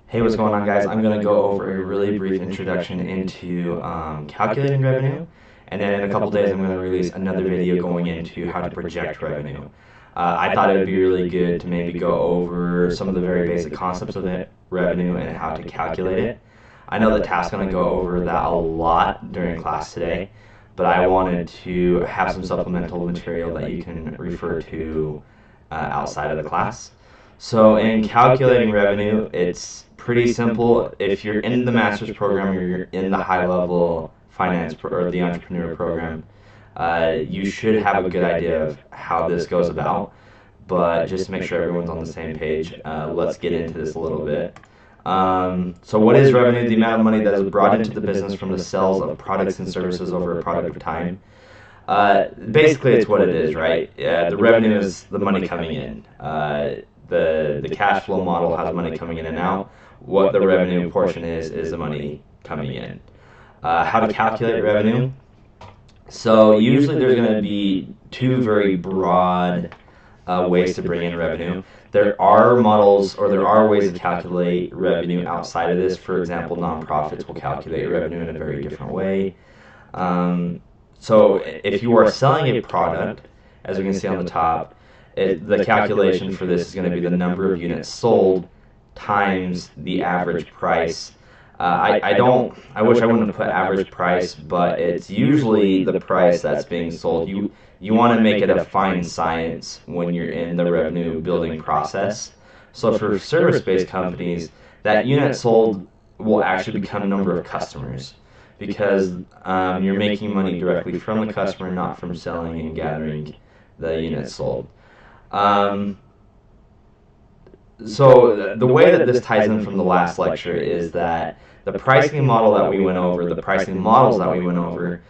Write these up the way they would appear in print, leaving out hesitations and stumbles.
Hey, what's going on, guys? I'm going to go over a really brief introduction into calculating revenue, and then in a couple days I'm going to release another video going into how to project revenue. I thought it would be really good to maybe go over some of the very basic concepts of it, revenue and how to calculate it. I know that Task's going to go over that a lot during class today, but I wanted to have some supplemental material that you can refer to outside of the class. So in calculating revenue, it's pretty simple. If you're in the master's program or you're in the high-level finance or the entrepreneur program, you should have a good idea of how this goes about. But just to make sure everyone's on the same page, let's get into this a little bit. So what is revenue? The amount of money that is brought into the business from the sales of products and services over a product of time. Basically, it's what it is, right? The revenue is the money coming in. The cash flow model has money coming in and out. What the revenue portion is the money coming in. How to calculate revenue? So usually there's going to be two very broad ways to bring in revenue. There are models, or there are ways to calculate revenue outside of this. For example, nonprofits will calculate revenue in a very different way. So if you are selling a product, as we can see on the top, the calculation for this is going to be the number of units sold times the average price. I wish I wouldn't have put average price, but it's usually the price that's being sold. You want to make it a fine science when you're in the revenue building process. So for service-based companies, that unit sold will actually become a number of customers, because you're making money directly from the customer, not from selling and gathering the units sold. So the way that this ties in from the last lecture is that the pricing model that we went over, the pricing models that we went over,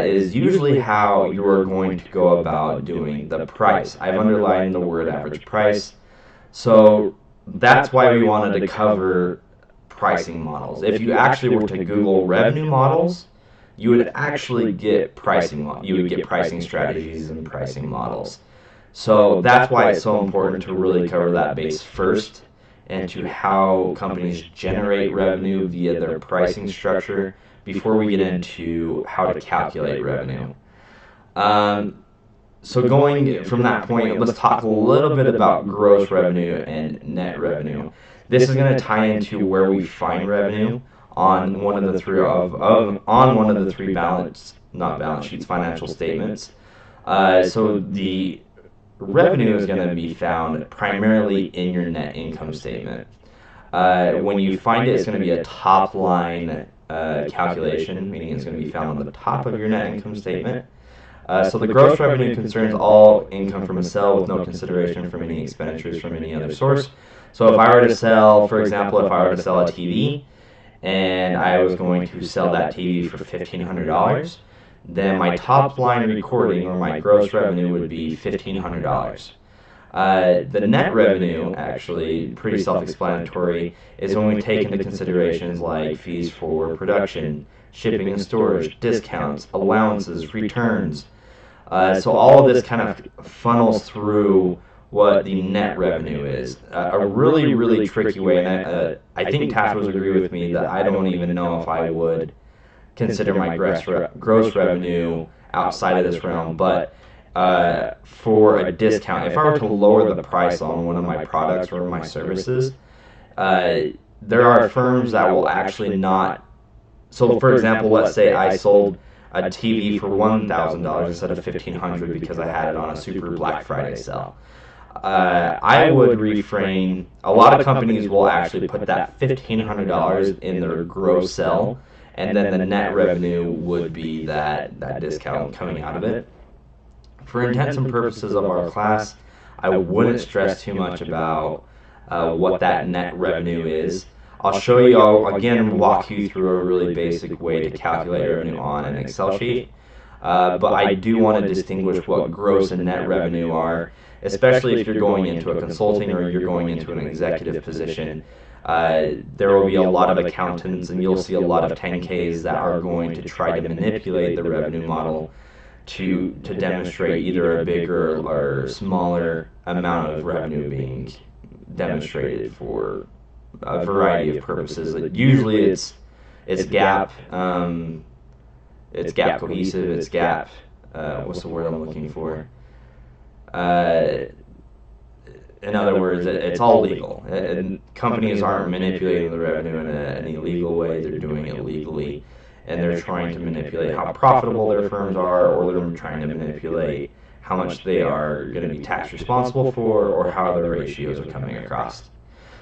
is usually how you're going to go about doing the price. I've underlined the word average price. So that's why we wanted to cover pricing models. If you actually were to Google revenue models, you would actually get pricing strategies and pricing models. So that's why it's so important to really cover that base first, and to how companies generate revenue via their pricing structure before we get into how to calculate revenue. So going from that point, let's talk a little bit about gross revenue and net revenue. This is going to tie into where we find revenue on one of the three financial statements. So the revenue is going to be found primarily in your net income statement. When you find it, it's going to be a top line calculation, meaning it's going to be found on the top of your net income statement. So the gross revenue concerns all income from a sale with no consideration from any expenditures from any other source. So if I were to sell, for example, if I were to sell a TV, and I was going to sell that TV for $1,500, then my top line recording, or my gross revenue, would be $1,500. The net revenue, actually pretty self-explanatory, is when we take into considerations like fees for production, shipping and storage, discounts, allowances, returns. So all of this kind of funnels through what the net revenue is. A really, really tricky way, and I think Tash would agree with me that I don't even know if I would consider my gross revenue outside of this realm, but for a discount, if I were to lower the price on one of my products or my services, there are firms that will actually not. So for example, let's say I sold a TV for $1,000 instead of $1,500 because I had it on a super Black Friday sale. I would refrain. A lot of companies will actually put that $1,500 in their gross sell, and then the net revenue would be that discount coming out of it. For intents and purposes of our class, I wouldn't stress too much about what that net revenue is. I'll show you, I'll walk you through a really basic way to calculate revenue on an Excel sheet. But I do want to distinguish what gross and net revenue are, especially if you're going into a consulting or you're going into an executive position. There will be a lot of accountants, and you'll see a lot of 10Ks that are going to try to manipulate the revenue model to demonstrate either a bigger or smaller amount of revenue being demonstrated for a variety of purposes. Usually it's gap, cohesive, it's gap. What's the word I'm looking for? In other words, it's all legal. And companies aren't manipulating the revenue in an illegal way. They're doing it legally, and they're trying to manipulate how profitable their firms are, or they're trying to manipulate how much they are going to be tax responsible for, or how their ratios are coming across.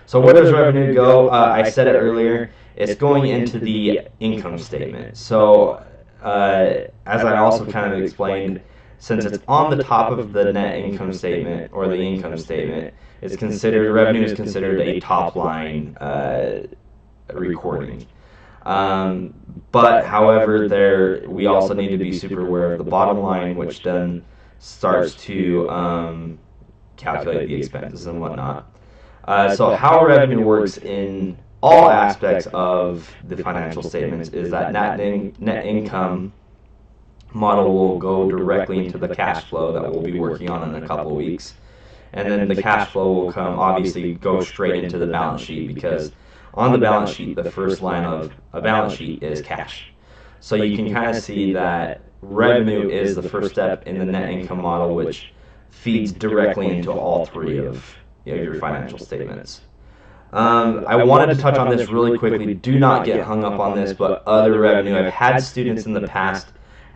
So where does revenue go? I said it earlier. It's going into the income statement. So as I also kind of explained, since it's on the top of the net income statement or the income statement, revenue is considered a top line recording. But however, we also need to be super aware of the bottom line, which then starts to calculate the expenses and whatnot. So how revenue works in all aspects of the financial statements is that net income model will go directly into the cash flow that we'll be working on in a couple of weeks. And then the cash flow will obviously go straight into the balance sheet, because on the balance sheet, the first line of a balance sheet is cash. So you can kind of see that revenue is the first step in the net income model, which feeds directly into all three of your financial statements. I wanted to touch on this really quickly. Do not get hung up on this, but other revenue. I've had students in the past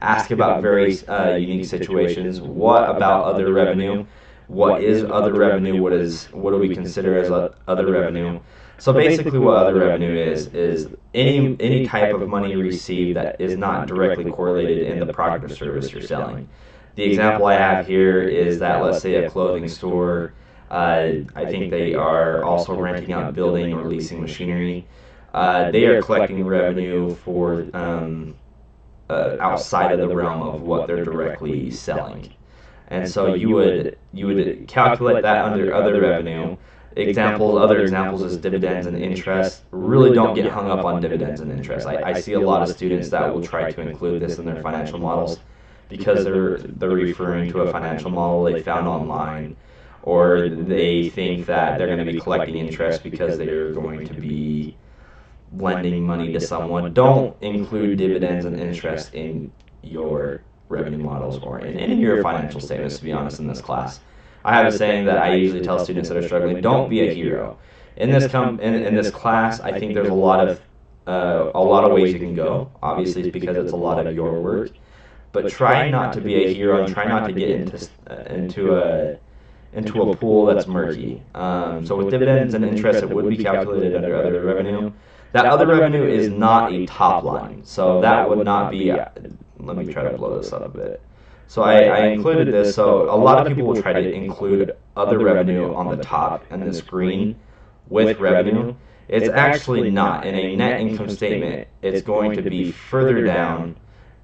ask about very unique situations. What about other revenue? What is other revenue? What do we consider as other revenue? So basically what other revenue is any type of money received that is not directly correlated in the product or service you're selling. The example I have here is that, let's say, a clothing store, I think they are also renting out a building or leasing machinery. They are collecting revenue for outside of the realm of what they're directly selling. And so you would calculate that under other revenue. Other examples is dividends and interest. Really don't get hung up on dividends and interest. I see a lot of students that will try to include this in their financial models because they're referring to a financial model they found online, or they think that they're going to be collecting interest because they're going to be lending money to someone. Don't include dividends and interest in your revenue models or in any of your financial statements, to be honest, in this class. I have a saying that I usually tell students that are struggling: don't be a hero. In this class, I think there's a lot of ways you can go. Obviously, it's because it's a lot of your work, but try not to be a hero and try not to get into a pool that's murky. So with dividends and interest, it would be calculated under other revenue. That other revenue is not a top line, so that would not be. Let me try to blow this up a bit. So I included this, so a lot of people will try to include other revenue on the top and the screen with revenue. It's actually not. In a net income statement, it's going to be further down.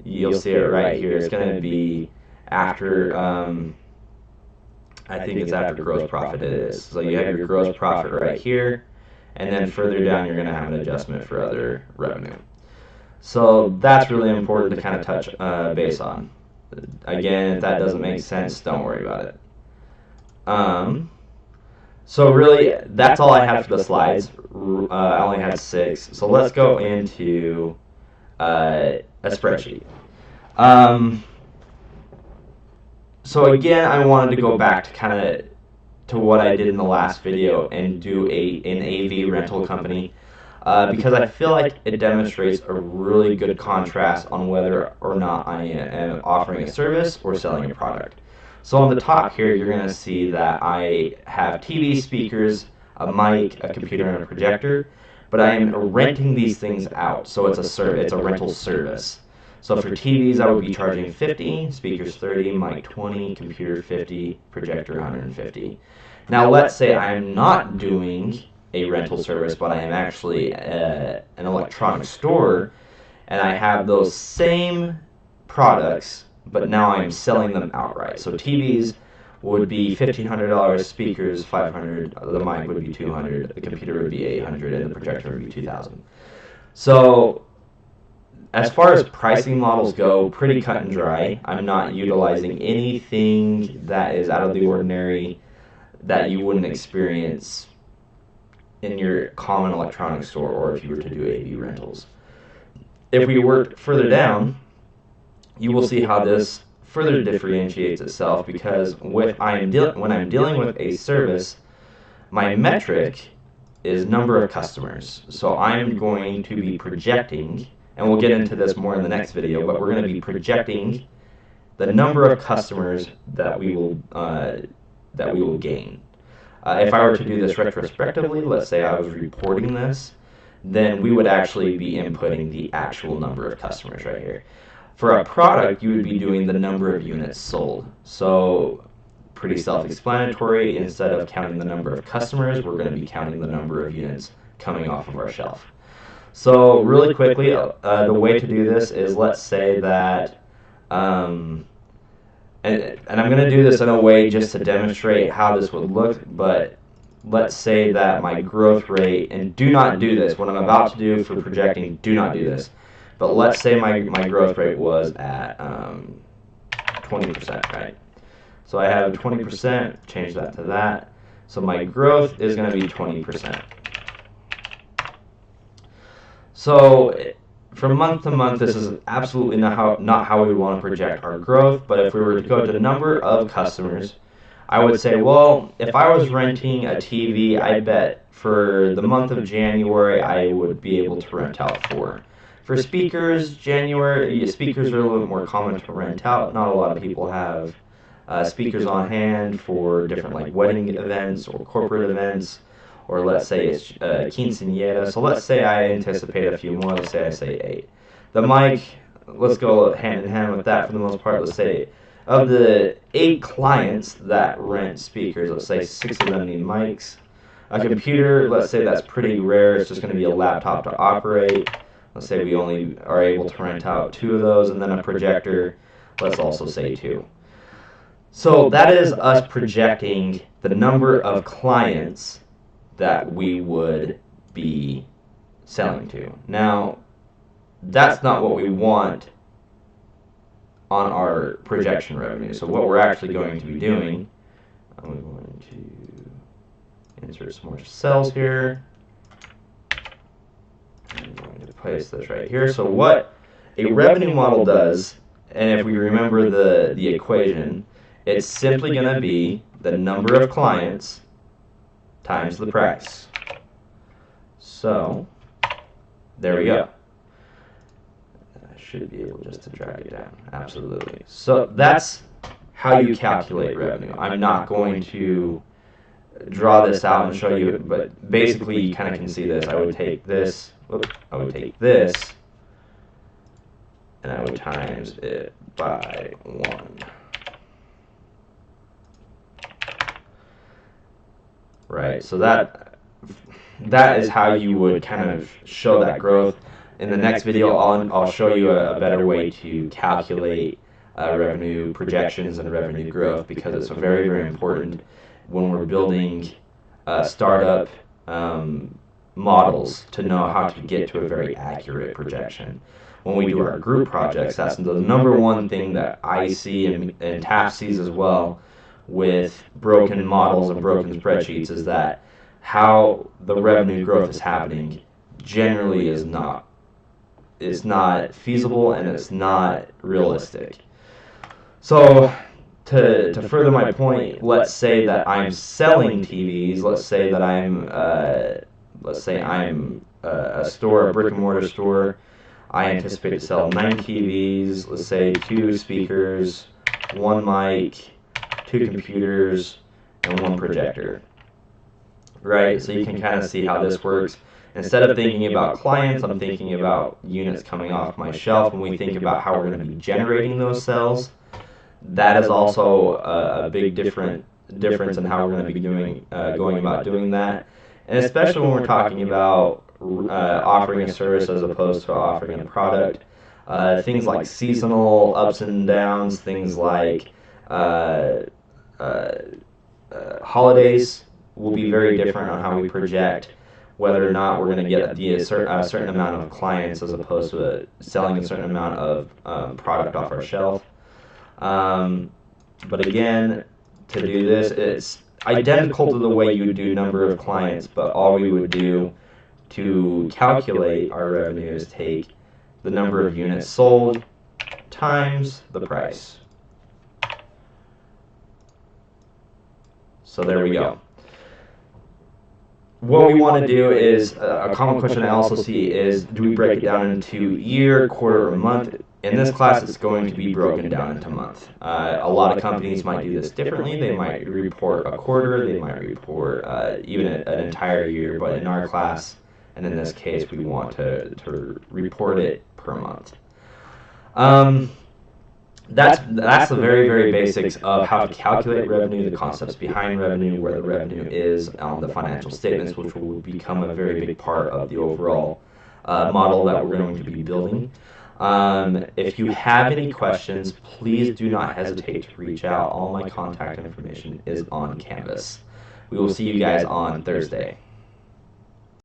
You'll see it right here. It's going to be after, I think it's after gross profit it is. So you have your gross profit right here, and then further down you're going to have an adjustment for other revenue. So that's really important to kind of touch base on. Again, if that doesn't make sense, don't worry about it. So really, that's all I have for the slides. I only had 6. So let's go into a spreadsheet. So again, I wanted to go back to what I did in the last video and do an AV rental company. Because I feel like it demonstrates a really good contrast on whether or not I am offering a service or selling a product. So on the top here, you're going to see that I have TV speakers, a mic, a computer, and a projector, but I am renting these things out. So it's a rental service. So for TVs, I would be charging $50, speakers $30, mic $20, computer $50, projector $150. Now let's say I'm not doing a rental service, but I am actually an electronic store, and I have those same products, but now I'm selling them outright. So TVs would be $1,500, speakers $500, the mic would be $200, the computer would be $800, and the projector would be $2,000. So as far as pricing models go, pretty cut and dry. I'm not utilizing anything that is out of the ordinary that you wouldn't experience in your common electronics store, or if you were to do AV rentals. If we work further down, you will see how this further differentiates itself, because when I'm dealing with a service, my metric is number of customers. So I'm going to be projecting, and we'll get into this more in the next video, but we're going to be projecting the number of customers that we will gain. If I were to do this retrospectively, let's say I was reporting this, then we would actually be inputting the actual number of customers right here. For a product, you would be doing the number of units sold. So pretty self-explanatory. Instead of counting the number of customers, we're going to be counting the number of units coming off of our shelf. So really quickly, the way to do this is, let's say that, and I'm going to do this in a way just to demonstrate how this would look, but let's say that my growth rate, and do not do this, what I'm about to do for projecting, do not do this, but let's say my growth rate was at 20%, right? So I have 20%, change that to that. So my growth is going to be 20%. So from month to month, this is absolutely not how we want to project our growth, but if we were to go to the number of customers, I would say, well, if I was renting a TV, I bet for the month of January, I would be able to rent out 4. For speakers, speakers are a little bit more common to rent out. Not a lot of people have speakers on hand for different like wedding events or corporate events, or let's say it's quinceañera. So let's say I anticipate a few more. Let's say I say 8. The mic, let's go hand in hand with that for the most part. Let's say of the 8 clients that rent speakers, let's say 6 of them need mics. A computer, let's say that's pretty rare. It's just going to be a laptop to operate. Let's say we only are able to rent out 2 of those, and then a projector, let's also say 2. So that is us projecting the number of clients that we would be selling to. Now, that's not what we want on our projection revenue. So what we're actually going to be doing, I'm going to insert some more cells here. I'm going to place this right here. So what a revenue model does, and if we remember the equation, it's simply going to be the number of clients times the price. So there we go. I should be able just to drag it down. Absolutely. So that's how you calculate revenue. I'm not going to draw this out and show you, but basically you kind of can see this. I would take this, I would take this, and I would times it by 1. Right, so that is how you would kind of show that growth. In the next video, I'll show you a better way to calculate revenue projections and revenue growth, because it's very, very important when we're building startup models to know how to get to a very accurate projection. When we do our group projects, that's the number one thing that I see, and TAF sees as well, with broken models and broken spreadsheets, is that how the revenue growth is happening generally is not feasible, and it's not realistic. So to further my point, let's say that I'm selling TVs. Let's say that I'm a store, a brick and mortar store. I anticipate to sell 9 TVs. Let's say 2 speakers, 1 mic, 2 computers, and 1 projector. Right? So you can kind of see how this works. Instead of thinking about clients, I'm thinking about units coming off my shelf. When we think about how we're going to be generating those sales, that is also a big difference in how we're going to be going about doing that. And especially when we're talking about offering a service as opposed to offering a product. Things like seasonal ups and downs, things like holidays will be very different on how we project whether or not we're going to get a certain amount of clients as opposed to selling a certain amount of product off our shelf. But again, to do this, identical to the way you would do number of clients, but all we would do to calculate our revenue is take the number of units sold times the price. So there we go. What we want to do is, a common question I also see is, do we break it down into year, quarter, or month? In this class, it's going to be broken down into month. A lot of companies might do this differently. They might report a quarter, they might report even an entire year, but in our class, and in this case, we want to report it per month. That's the very, very basics of how to calculate revenue, the concepts behind revenue, where the revenue is on the financial statements, which will become a very big part of the overall model that we're going to be building. If you have any questions, please do not hesitate to reach out. All my contact information is on Canvas. We will see you guys on Thursday.